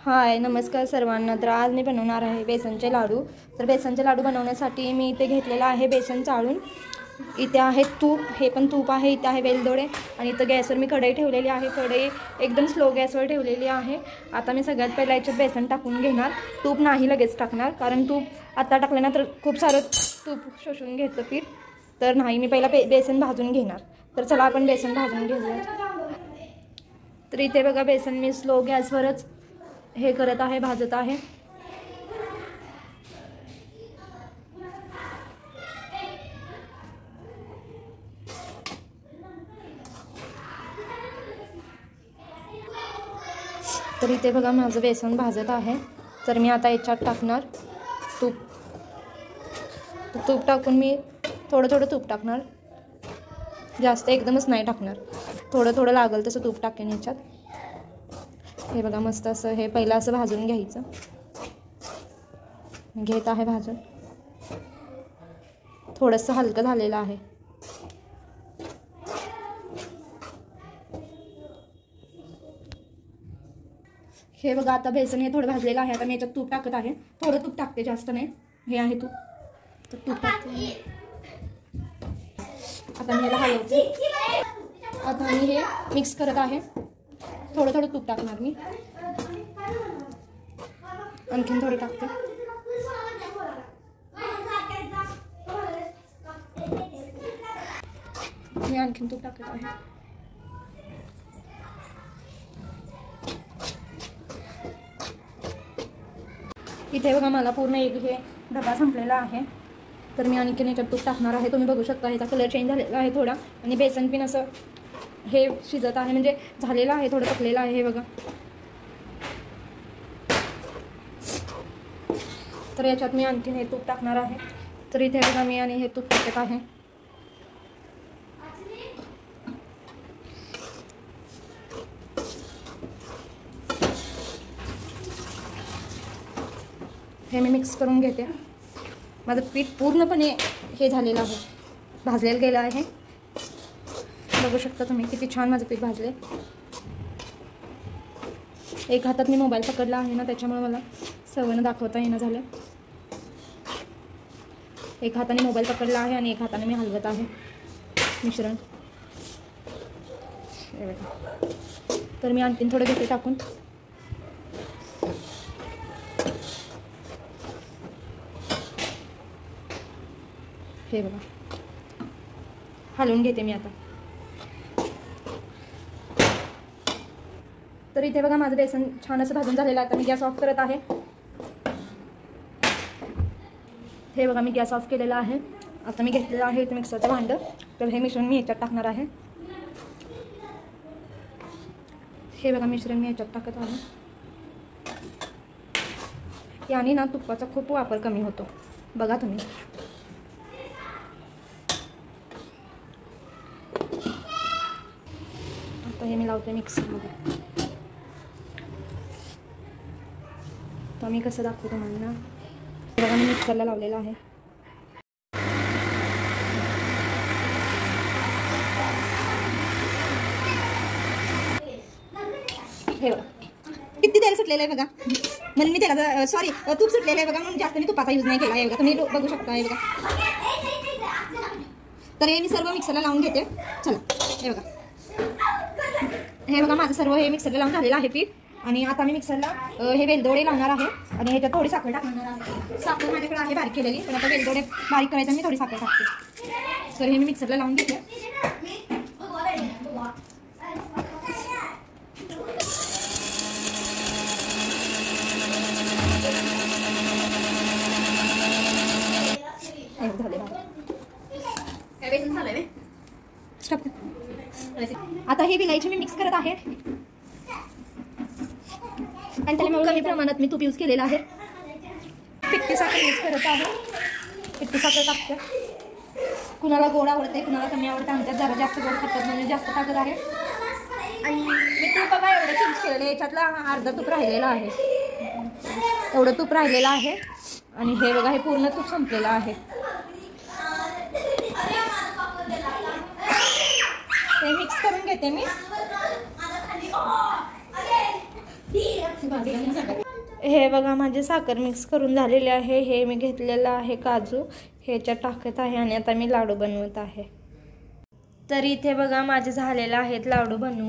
हाय नमस्कार सर्वांना। तर आज मी बनवणार आहे बेसनचे लाडू। तर बेसनचे लाडू बनवण्यासाठी मी इथे घेतलेला आहे बेसन चाळून। इथे आहे तूप, हे पण तूप आहे। इथे आहे वेलदोडे आणि इथं गॅसवर मी कढई ठेवलेली आहे। कढई एकदम स्लो गॅसवर ठेवलेली आहे। आता मी सगळ्यात पहिला याच्यात बेसन टाकून घेणार। तूप नाही लगेच टाकणार, कारण तूप आता टाकल्यानंतर खूप सारं तूप शोषून घेतं पीठ। तर नाही, मी पहिला बेसन भाजून घेणार। तर चला आपण बेसन भाजून घेऊया। तर इथे बघा बेसन मी स्लो गॅसवरच हे करत आहे, भाजत आहे। तर इथे बघा माझं बेसन भाजत आहे। तर मी आता याच्यात टाकणार तूप। तूप टाकून मी थोडं थोडं तूप टाकणार, जास्त एकदमच नाही टाकणार। थोडं थोडं लागल तसं तूप टाकेन याच्यात। हे बघा मस्त असं हे पहिलं असं भाजून घ्यायचं। घेत आहे भाजून, थोडंसं हलकं झालेलं आहे। हे बघा आता बेसन हे थोडं भाजलेलं आहे। आता मी याच्यात तूप टाकत आहे, थोडं तूप टाकते, जास्त नाही। हे आहे तूप, तर तूप टाकते। आता मी याला हलवते। आता मी हे मिक्स करत आहे, थोडं थोडं तूप टाकणार मी, आणखीन थोडं टाकते। मी आणखीन तूप टाकत आहे। इथे बघा मला पूर्ण एक हे डबा संपलेला आहे। तर मी आणखीन याच्यात तूप टाकणार आहे। तुम्ही बघू शकता ह्याचा कलर चेंज झालेला आहे थोडा, आणि बेसन पण असं हे शिजत आहे, म्हणजे झालेलं आहे, थोडं पकलेलं आहे। हे बघा, तर याच्यात मी आणखीन हे तूप टाकणार आहे। तर इथे बघा मी आणि हे तूप टाकत आहे। हे मी मिक्स करून घेते। माझं पीठ पूर्णपणे हे झालेलं आहे, भाजलेलं गेलं आहे। बघू शकता तुम्ही किती छान माझं पीठ भाजले। एक हातात मी मोबाईल पकडला आहे ना, त्याच्यामुळे मला सवयनं दाखवता येणं झालं। एक हाताने मोबाईल पकडला आहे आणि एक हाताने मी हलवत आहे मिश्रण। तर मी आणखीन थोडं घेते टाकून। हे बघा हलवून घेते मी आता। तर इथे बघा माझं बेसन छान असं भाजून झालेलं आहे। आता मी गॅस ऑफ करत आहे। हे बघा मी गॅस ऑफ केलेला आहे। आता मी घेतलेलं आहे इथे मिक्सरचं भांडं। तर हे मिश्रण मी याच्यात टाकणार आहे। हे बघा मिश्रण मी याच्यात टाकत आहे। याने ना तुपाचा खूप वापर कमी होतो, बघा तुम्ही। आता हे मी लावते मिक्सरमध्ये। तर मी कसं दाखवतो तुम्हाला, बघा मी मिक्सरला लावलेलं आहे। हे बघा किती तेल सुटलेलं आहे बघा, म्हणून मी तेलाचा सॉरी तूप सुटलेलं आहे बघा, म्हणून जास्त मी तुपाचा यूज नाही केला आहे बघा। तुम्ही बघू शकता हे बघा। तर हे मी सर्व मिक्सरला लावून घेते। चला हे बघा, हे बघा माझं सर्व हे मिक्सरला लावून झालेलं आहे पीठ। आणि आता मी मिक्सरला हे वेलदोडे लावणार आहे आणि ह्याच्यात थोडी साखर टाकणार आहे। साखर माझ्याकडे आहे बारीक केलेली, पण आता वेलदोडे बारीक करायचं मी थोडी साखर टाकते। तर हे मी मिक्सरला लावून घेते। आता हे विलायची मी मिक्स करत आहे, आणि त्याला कमी प्रमाणात मी तूप यूज केलेलं आहे। पिठी साखर यूज करत आहे, पिठी साखर टाकते। कुणाला गोड आवडते, कुणाला कमी आवडते, आमच्यात जरा जास्त गोड खातात म्हणजे जास्त टाकत आहे। आणि मी तूप बघा एवढं चेंज केलेलं आहे, याच्यातला अर्धा तूप राहिलेला आहे, एवढं तूप राहिलेलं आहे। आणि हे बघा हे पूर्ण तूप संपलेलं आहे। ते मिक्स करून घेते मी। हे बघा माझे साखर मिक्स करून झालेले आहे. हे मी घेतलेलं आहे काजू, ह्याच्यात टाकत आहे आणि आता मी लाडू बनवत आहे. तर इथे बघा माझे झालेले आहेत लाडू बनवून.